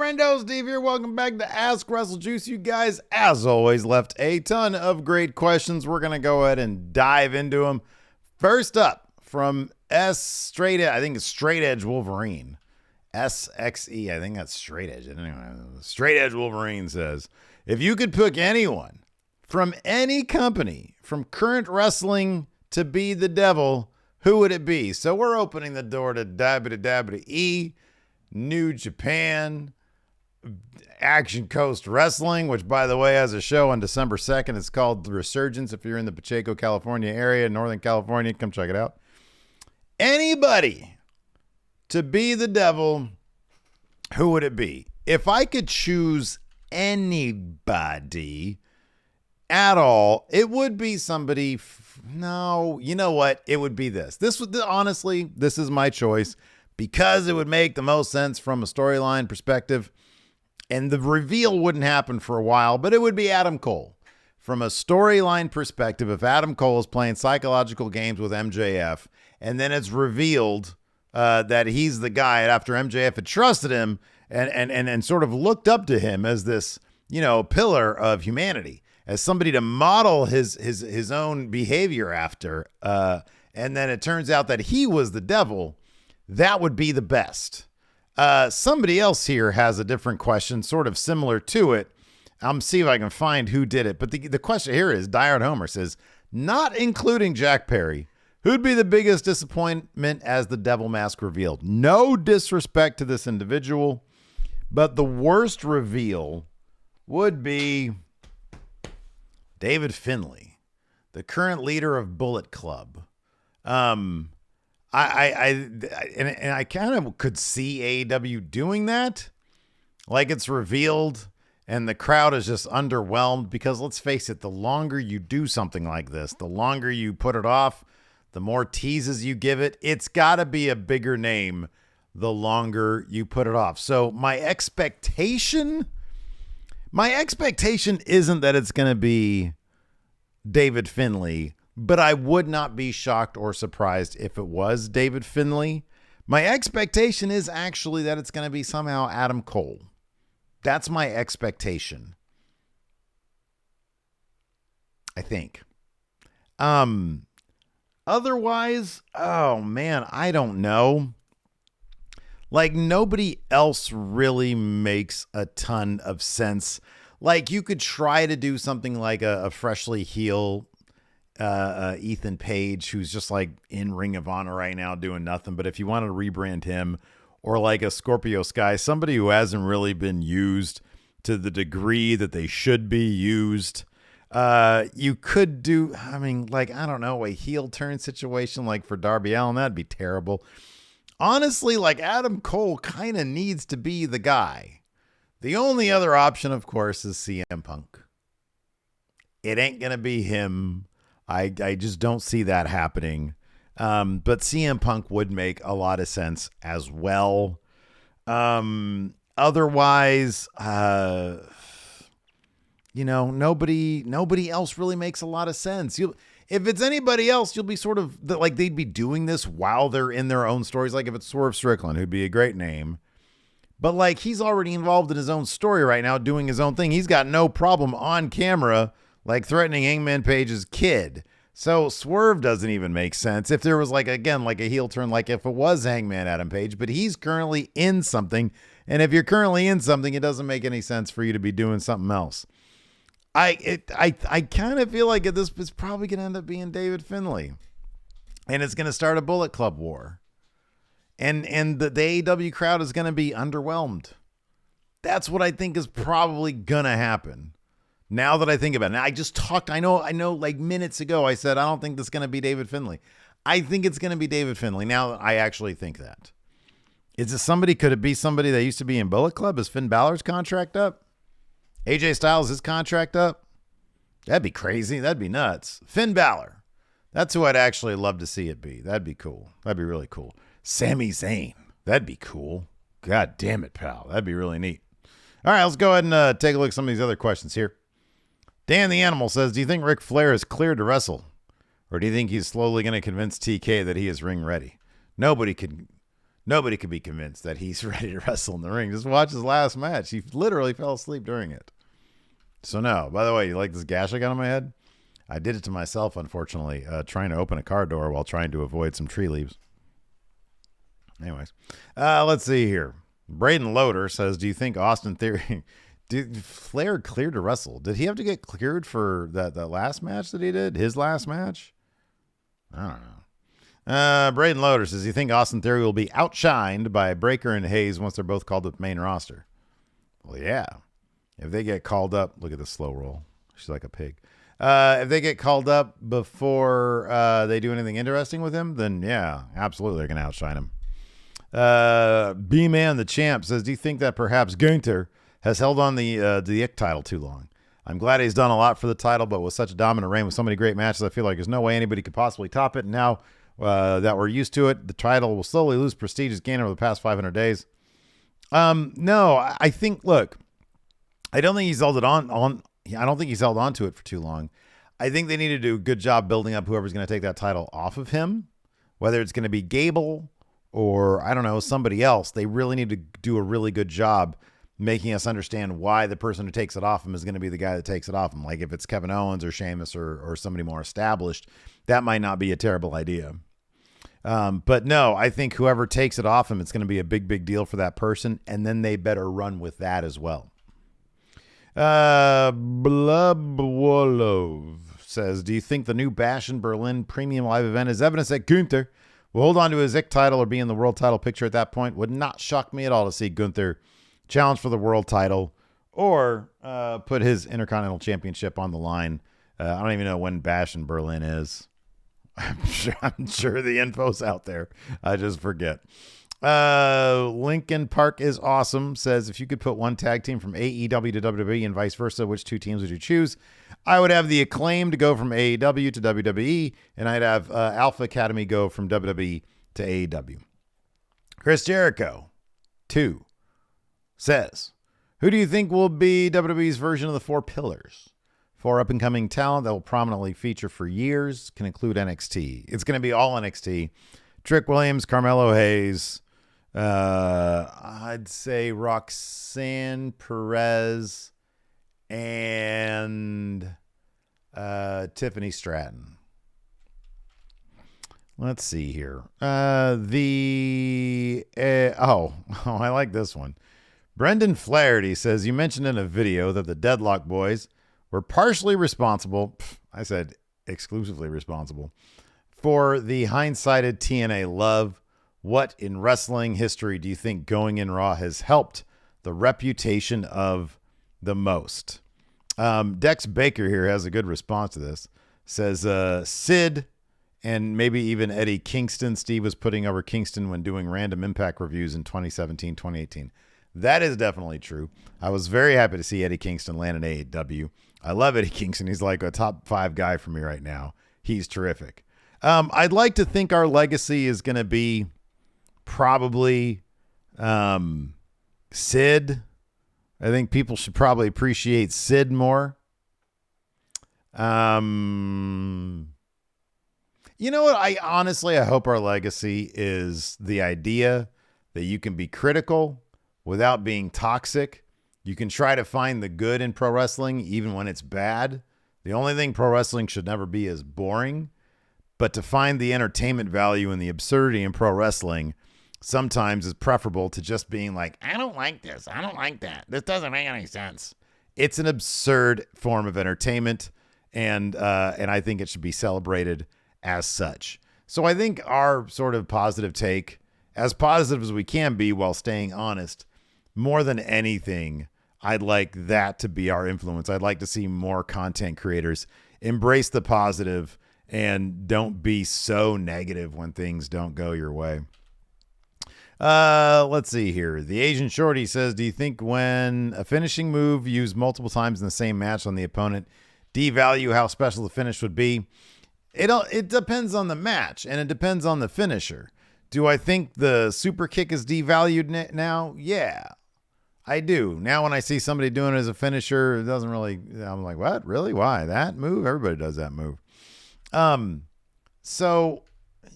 friendo, Steve here. Welcome back to Ask WrestleJuice. You guys, as always, left a ton of great questions. We're going to go ahead and dive into them. First up, from Straight Edge Wolverine. SXE, I think that's Straight Edge. Anyway, Straight Edge Wolverine says, if you could pick anyone from any company, from current wrestling to be the devil, who would it be? So we're opening the door to WWE, New Japan, Action Coast Wrestling, which, by the way, has a show on December 2nd. It's called The Resurgence. If you're in the Pacheco, California area, Northern California, come check it out. Anybody to be the devil, who would it be? If I could choose anybody at all, it would be somebody. No, you know what? It would be this. Honestly, this is my choice because it would make the most sense from a storyline perspective. And the reveal wouldn't happen for a while, but it would be Adam Cole. From a storyline perspective, if Adam Cole is playing psychological games with MJF, and then it's revealed that he's the guy after MJF had trusted him and sort of looked up to him as this, pillar of humanity, as somebody to model his own behavior after, and then it turns out that he was the devil, that would be the best. Somebody else here has a different question, sort of similar to it. I'm see if I can find who did it. But the question here is, Diehard Homer says, not including Jack Perry, who'd be the biggest disappointment as the devil mask revealed? No disrespect to this individual, but the worst reveal would be David Finlay, the current leader of Bullet Club. I kind of could see AEW doing that. Like, it's revealed and the crowd is just underwhelmed because, let's face it, the longer you do something like this, the longer you put it off, the more teases you give it, it's got to be a bigger name the longer you put it off. So my expectation isn't that it's going to be David Finlay, but I would not be shocked or surprised if it was David Finlay. My expectation is actually that it's going to be somehow Adam Cole. That's my expectation, I think. Otherwise, oh man, I don't know. Like, nobody else really makes a ton of sense. Like, you could try to do something like a freshly heel Ethan Page, who's just like in Ring of Honor right now doing nothing. But if you wanted to rebrand him, or like a Scorpio Sky, somebody who hasn't really been used to the degree that they should be used, you could do, I don't know, a heel turn situation like for Darby Allin. That'd be terrible. Honestly, like, Adam Cole kind of needs to be the guy. The only other option, of course, is CM Punk. It ain't going to be him. I just don't see that happening. But CM Punk would make a lot of sense as well. Otherwise, nobody else really makes a lot of sense. If it's anybody else, you'll be sort of like, they'd be doing this while they're in their own stories. Like if it's Swerve Strickland, who'd be a great name. But like, he's already involved in his own story right now, doing his own thing. He's got no problem on camera, like threatening Hangman Page's kid. So Swerve doesn't even make sense. If there was like a heel turn, like if it was Hangman Adam Page, but he's currently in something. And if you're currently in something, it doesn't make any sense for you to be doing something else. I kind of feel like this is probably going to end up being David Finlay, and it's going to start a Bullet Club war, and the AEW crowd is going to be underwhelmed. That's what I think is probably going to happen. Now that I think about it, now I just talked. I know. Like minutes ago, I said I don't think this is going to be David Finlay. I think it's going to be David Finlay. Now I actually think that. Is it somebody? Could it be somebody that used to be in Bullet Club? Is Finn Balor's contract up? AJ Styles, his contract up? That'd be crazy. That'd be nuts. Finn Balor. That's who I'd actually love to see it be. That'd be cool. That'd be really cool. Sami Zayn. That'd be cool. God damn it, pal. That'd be really neat. All right, let's go ahead and take a look at some of these other questions here. Dan the Animal says, do you think Ric Flair is cleared to wrestle? Or do you think he's slowly going to convince TK that he is ring ready? Nobody can Nobody could be convinced that he's ready to wrestle in the ring. Just watch his last match. He literally fell asleep during it. So no. By the way, you like this gash I got on my head? I did it to myself, unfortunately, trying to open a car door while trying to avoid some tree leaves. Anyways, let's see here. Braden Loader says, do you think Austin Theory... Did Flair cleared to wrestle? Did he have to get cleared for that last match that he did? His last match? I don't know. Braden Loader says, you think Austin Theory will be outshined by Breaker and Hayes once they're both called up main roster? Well, yeah. If they get called up, look at the slow roll. She's like a pig. If they get called up before they do anything interesting with him, then yeah, absolutely they're going to outshine him. B-Man the Champ says, do you think that perhaps Gunther has held on the IC title too long? I'm glad he's done a lot for the title, but with such a dominant reign with so many great matches, I feel like there's no way anybody could possibly top it. And now that we're used to it, the title will slowly lose prestige as gained over the past 500 days. No, I think, look, I don't think he's held it on. I don't think he's held on to it for too long. I think they need to do a good job building up whoever's going to take that title off of him, whether it's going to be Gable or, I don't know, somebody else. They really need to do a really good job making us understand why the person who takes it off him is going to be the guy that takes it off him. Like if it's Kevin Owens or Sheamus or somebody more established, that might not be a terrible idea. But no, I think whoever takes it off him, it's going to be a big, big deal for that person. And then they better run with that as well. Blubwolov says, do you think the new Bash in Berlin premium live event is evidence that Gunther will hold on to his IC title or be in the world title picture at that point? Would not shock me at all to see Gunther challenge for the world title or put his Intercontinental Championship on the line. I don't even know when Bash in Berlin is. I'm sure the info's out there. I just forget. Lincoln Park is awesome says, if you could put one tag team from AEW to WWE and vice versa, which two teams would you choose? I would have the Acclaim to go from AEW to WWE, and I'd have Alpha Academy go from WWE to AEW. Chris Jericho 2 says, who do you think will be WWE's version of the Four Pillars? 4 up-and-coming talent that will prominently feature for years, can include NXT. It's going to be all NXT. Trick Williams, Carmelo Hayes, I'd say Roxanne Perez, and Tiffany Stratton. Let's see here. I like this one. Brendan Flaherty says, you mentioned in a video that the Deadlock Boys were partially responsible, I said exclusively responsible, for the hindsighted TNA love. What in wrestling history do you think going in Raw has helped the reputation of the most? Dex Baker here has a good response to this. Says Sid and maybe even Eddie Kingston. Steve was putting over Kingston when doing Random Impact reviews in 2017, 2018. That is definitely true. I was very happy to see Eddie Kingston land in AEW. I love Eddie Kingston. He's like a top 5 guy for me right now. He's terrific. I'd like to think our legacy is going to be probably Sid. I think people should probably appreciate Sid more. You know what? I hope our legacy is the idea that you can be critical without being toxic. You can try to find the good in pro wrestling, even when it's bad. The only thing pro wrestling should never be is boring. But to find the entertainment value and the absurdity in pro wrestling sometimes is preferable to just being like, I don't like this. I don't like that. This doesn't make any sense. It's an absurd form of entertainment, and I think it should be celebrated as such. So I think our sort of positive take, as positive as we can be while staying honest, more than anything, I'd like that to be our influence. I'd like to see more content creators embrace the positive and don't be so negative when things don't go your way. Let's see here. The Asian Shorty says, do you think when a finishing move used multiple times in the same match on the opponent devalue how special the finish would be? It depends on the match, and it depends on the finisher. Do I think the super kick is devalued now? Yeah, I do. Now when I see somebody doing it as a finisher, it doesn't really, I'm like, what? Really? Why? That move? Everybody does that move. So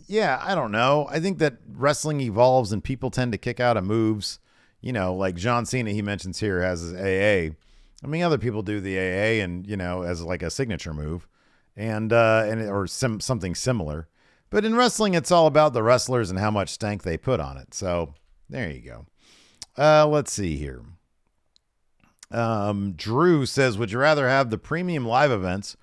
Yeah, I don't know. I think that wrestling evolves and people tend to kick out of moves. Like John Cena, he mentions here, has his AA. I mean, other people do the AA and, as like a signature move or something similar. But in wrestling, it's all about the wrestlers and how much stank they put on it. So there you go. Let's see here. Drew says, would you rather have the premium live events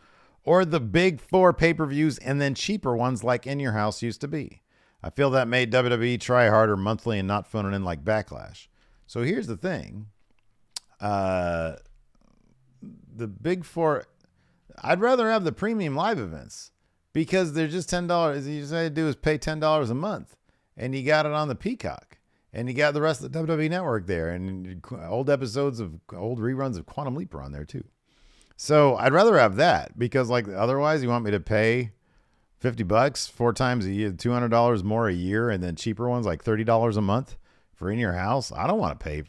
or the big 4 pay-per-views and then cheaper ones like In Your House used to be? I feel that made WWE try harder monthly and not phoning in like Backlash. So here's the thing. The big 4, I'd rather have the premium live events because they're just $10. You just had to do is pay $10 a month and you got it on the Peacock and you got the rest of the WWE network there and old episodes of old reruns of Quantum Leap are on there too. So I'd rather have that because like otherwise you want me to pay $50 4 times a year, $200 more a year, and then cheaper ones like $30 a month for In Your House. I don't want to pay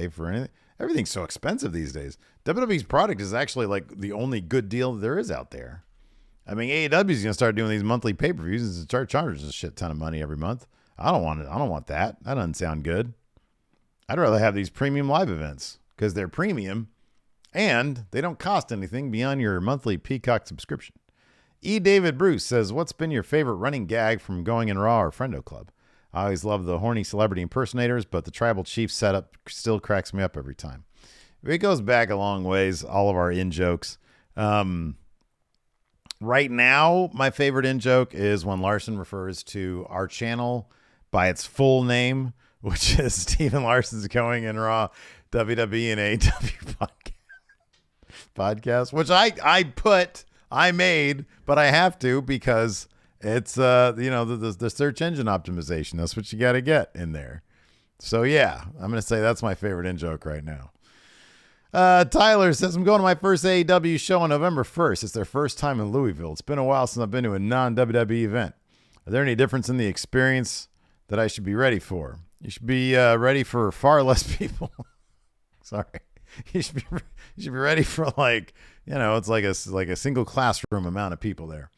for anything. Everything's so expensive these days. WWE's product is actually like the only good deal that there is out there. I mean, AEW's going to start doing these monthly pay-per-views and start charging a shit ton of money every month. I don't want it. I don't want that. That doesn't sound good. I'd rather have these premium live events because they're premium and they don't cost anything beyond your monthly Peacock subscription. E. David Bruce says, what's been your favorite running gag from Going in Raw or Friendo Club? I always love the horny celebrity impersonators, but the Tribal Chief setup still cracks me up every time. It goes back a long ways, all of our in-jokes. Right now, my favorite in-joke is when Larson refers to our channel by its full name, which is Stephen Larson's Going in Raw WWE and AEW podcast, which I made, but I have to because it's the search engine optimization. That's what you got to get in there. So yeah, I'm gonna say that's my favorite in joke right now. Tyler says, I'm going to my first AEW show on November 1st. It's their first time in Louisville. It's been a while since I've been to a non-WWE event. Are there any difference in the experience that I should be ready for? You should be ready for far less people. Sorry. You should be ready for it's like a single classroom amount of people there.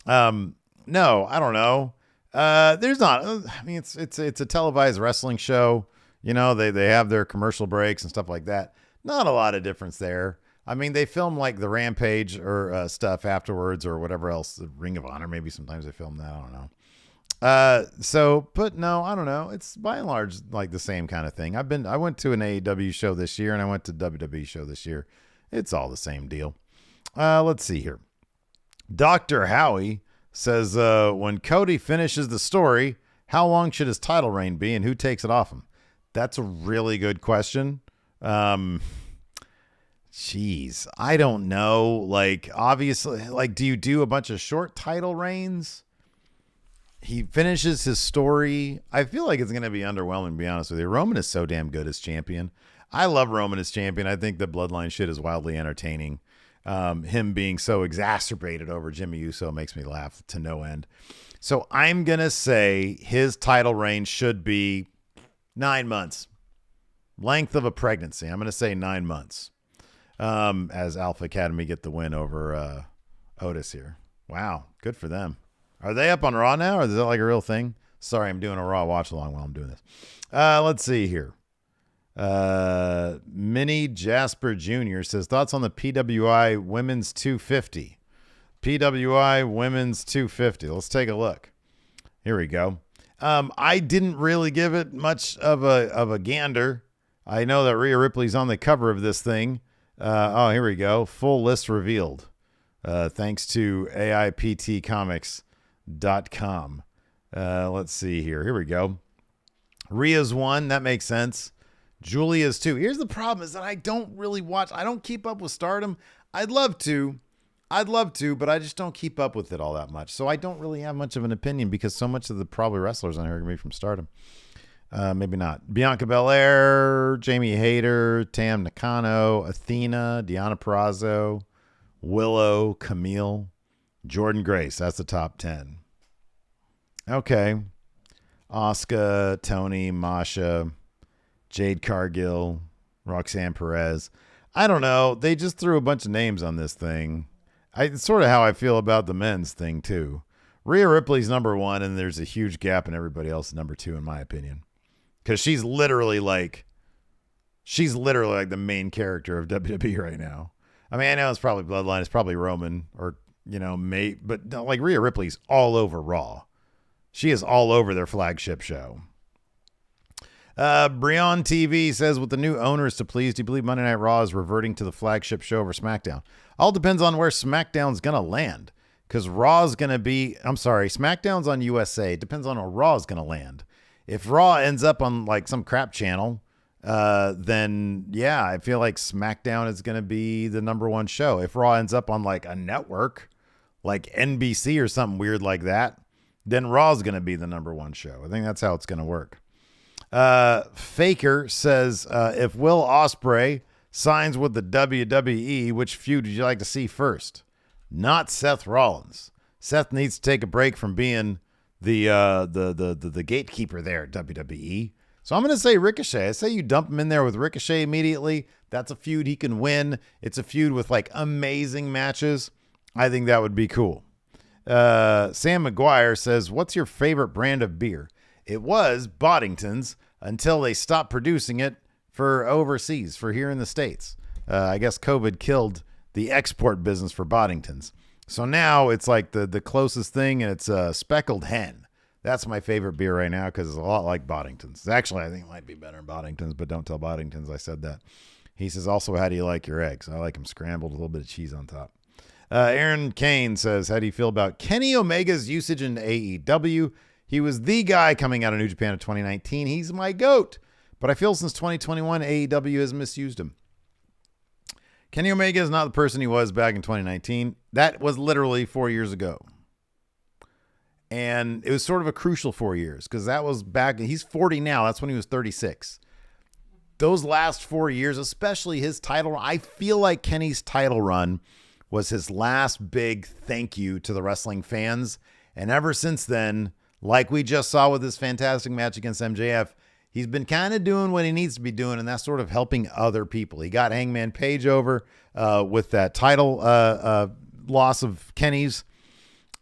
No, I don't know. There's not. I mean, it's a televised wrestling show. They have their commercial breaks and stuff like that. Not a lot of difference there. I mean, they film like the Rampage or stuff afterwards or whatever else. The Ring of Honor, maybe sometimes they film that. I don't know. But no, I don't know. It's by and large like the same kind of thing. I went to an AEW show this year and I went to WWE show this year. It's all the same deal. Let's see here. Dr. Howie says, when Cody finishes the story, how long should his title reign be and who takes it off him? That's a really good question. Jeez, I don't know. Like, obviously, do you do a bunch of short title reigns? He finishes his story. I feel like it's going to be underwhelming, to be honest with you. Roman is so damn good as champion. I love Roman as champion. I think the bloodline shit is wildly entertaining. Him being so exacerbated over Jimmy Uso makes me laugh to no end. So I'm going to say his title reign should be 9 months. Length of a pregnancy. I'm going to say 9 months. As Alpha Academy get the win over Otis here. Wow. Good for them. Are they up on Raw now, or is that like a real thing? Sorry, I'm doing a Raw watch along while I'm doing this. Let's see here. Minnie Jasper Jr. says, thoughts on the PWI Women's 250. PWI Women's 250. Let's take a look. Here we go. I didn't really give it much of a gander. I know that Rhea Ripley's on the cover of this thing. Here we go. Full list revealed. Thanks to AIPTcomics.com. Let's see here. Here we go. Rhea's 1. That makes sense. Julia's 2. Here's the problem is that I don't really watch. I don't keep up with Stardom. I'd love to, but I just don't keep up with it all that much. So I don't really have much of an opinion because so much of the probably wrestlers on here are going to be from Stardom. Maybe not. Bianca Belair, Jamie Hayter, Tam Nakano, Athena, Deonna Purrazzo, Willow, Camille, Jordan Grace. That's the top 10. Okay. Asuka, Tony, Masha, Jade Cargill, Roxanne Perez. I don't know. They just threw a bunch of names on this thing. It's sort of how I feel about the men's thing too. Rhea Ripley's number 1, and there's a huge gap in everybody else number 2, in my opinion. Because she's literally like the main character of WWE right now. I mean, I know it's probably Bloodline, it's probably Roman, or, but like Rhea Ripley's all over Raw. She is all over their flagship show. Breon TV says, with the new owners to please, do you believe Monday Night Raw is reverting to the flagship show over SmackDown? All depends on where SmackDown's going to land. Because Raw's going to be, SmackDown's on USA. It depends on where Raw's going to land. If Raw ends up on like some crap channel, then yeah, I feel like SmackDown is going to be the number 1 show. If Raw ends up on like a network, like NBC or something weird like that, then Raw's going to be the number 1 show. I think that's how it's going to work. Faker says, if Will Ospreay signs with the WWE, which feud would you like to see first? Not Seth Rollins. Seth needs to take a break from being the gatekeeper there at WWE. So I'm going to say Ricochet. I say you dump him in there with Ricochet immediately. That's a feud he can win. It's a feud with like amazing matches. I think that would be cool. Sam McGuire says, what's your favorite brand of beer? It was Boddington's until they stopped producing it for overseas, for here in the States. I guess COVID killed the export business for Boddington's. So now it's like the closest thing, and it's Speckled Hen. That's my favorite beer right now because it's a lot like Boddington's. Actually, I think it might be better than Boddington's, but don't tell Boddington's I said that. He says, also, how do you like your eggs? I like them scrambled, a little bit of cheese on top. Aaron Kane says, how do you feel about Kenny Omega's usage in AEW? He was the guy coming out of New Japan in 2019. He's my GOAT. But I feel since 2021, AEW has misused him. Kenny Omega is not the person he was back in 2019. That was literally 4 years ago. And it was sort of a crucial 4 years because that was back. He's 40 now. That's when he was 36. Those last 4 years, especially his title, I feel like Kenny's title run was his last big thank you to the wrestling fans. And ever since then, like we just saw with this fantastic match against MJF, he's been kind of doing what he needs to be doing, and that's sort of helping other people. He got Hangman Page over with that title loss of Kenny's.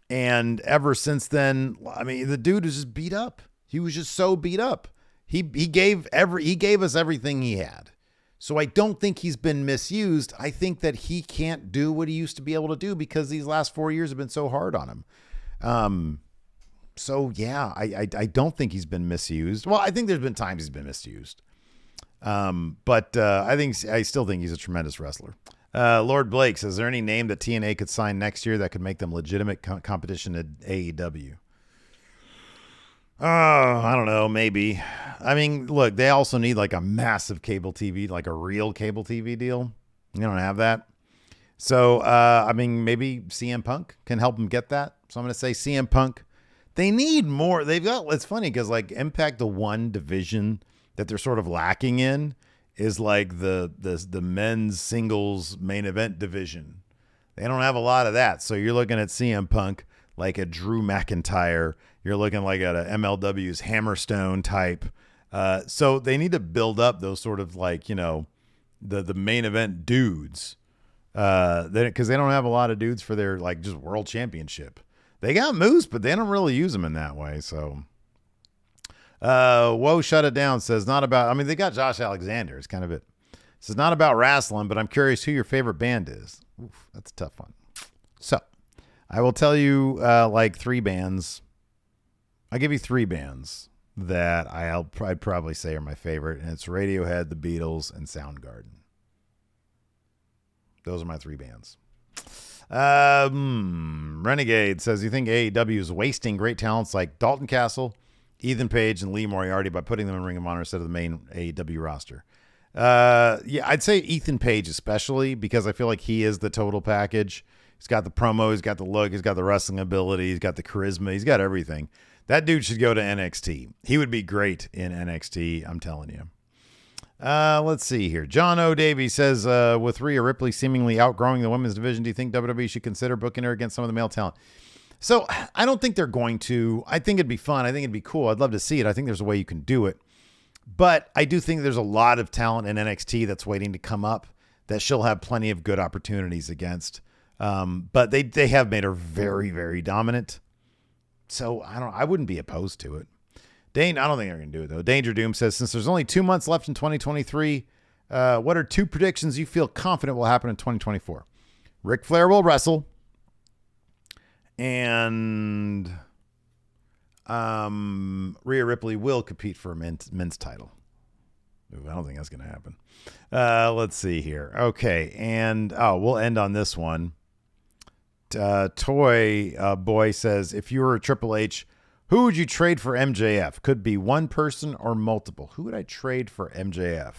And ever since then, I mean, the dude was just beat up. He was just so beat up. He gave us everything he had. So I don't think he's been misused. I think that he can't do what he used to be able to do because these last 4 years have been so hard on him. So yeah, I don't think he's been misused. Well, I think there's been times he's been misused. But I still think he's a tremendous wrestler. Lord Blake says, is there any name that TNA could sign next year that could make them legitimate competition at AEW? Oh, I don't know. Maybe. I mean, look, they also need like a massive cable TV, like a real cable TV deal. You don't have that. So, I mean, maybe CM Punk can help them get that. So I'm going to say CM Punk. They need more. It's funny because like Impact, the one division that they're sort of lacking in is like the men's singles main event division. They don't have a lot of that. So you're looking at CM Punk like a Drew McIntyre. You're looking like at a MLW's Hammerstone type. So they need to build up those sort of like, the main event dudes. Because they don't have a lot of dudes for their like just world championship. They got Moose, but they don't really use them in that way. So, Whoa, Shut It Down says not about, I mean, they got Josh Alexander. It's kind of it. Says not about wrestling, but I'm curious who your favorite band is. Oof, that's a tough one. So I will tell you like three bands. I'll give you three bands that I'd probably say are my favorite. And it's Radiohead, The Beatles, and Soundgarden. Those are my three bands. Renegade says, you think AEW is wasting great talents like Dalton Castle, Ethan Page, and Lee Moriarty by putting them in Ring of Honor instead of the main AEW roster? Yeah, I'd say Ethan Page especially because I feel like he is the total package. He's got the promo, he's got the look, he's got the wrestling ability, he's got the charisma, he's got everything. That dude should go to NXT. He would be great in NXT, I'm telling you. Let's see here. John O. Davey says, with Rhea Ripley seemingly outgrowing the women's division, do you think WWE should consider booking her against some of the male talent? So I don't think they're going to. I think it'd be fun. I think it'd be cool. I'd love to see it. I think there's a way you can do it. But I do think there's a lot of talent in NXT that's waiting to come up that she'll have plenty of good opportunities against. But they have made her very, very dominant. So I wouldn't be opposed to it. I don't think they're going to do it though. Danger Doom says, since there's only 2 months left in 2023, what are 2 predictions you feel confident will happen in 2024? Ric Flair will wrestle, and Rhea Ripley will compete for a men's title. Ooh, I don't think that's going to happen. Let's see here. Okay, and we'll end on this one. Toy Boy says, if you were a Triple H, who would you trade for MJF? Could be one person or multiple. Who would I trade for MJF?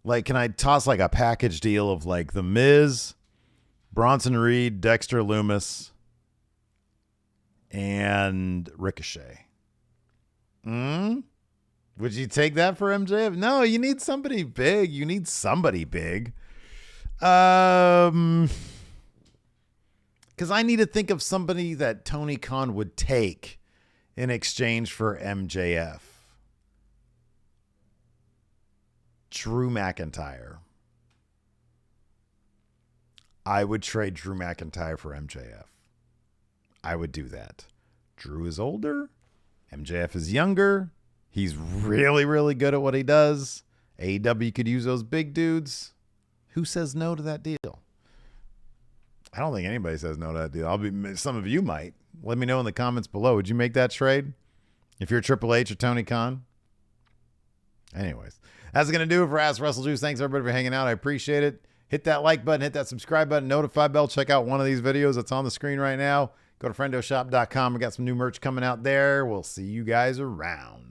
Like, can I toss like a package deal of like The Miz, Bronson Reed, Dexter Lumis, and Ricochet? Would you take that for MJF? No, you need somebody big. Because I need to think of somebody that Tony Khan would take in exchange for MJF. Drew McIntyre. I would trade Drew McIntyre for MJF. I would do that. Drew is older. MJF is younger. He's really, really good at what he does. AEW could use those big dudes. Who says no to that deal? I don't think anybody says no to that deal. Some of you might. Let me know in the comments below. Would you make that trade if you're Triple H or Tony Khan? Anyways, that's going to do it for Ask WrestleJuice. Thanks everybody for hanging out. I appreciate it. Hit that like button, hit that subscribe button, notify bell. Check out one of these videos that's on the screen right now. Go to friendoshop.com. We got some new merch coming out there. We'll see you guys around.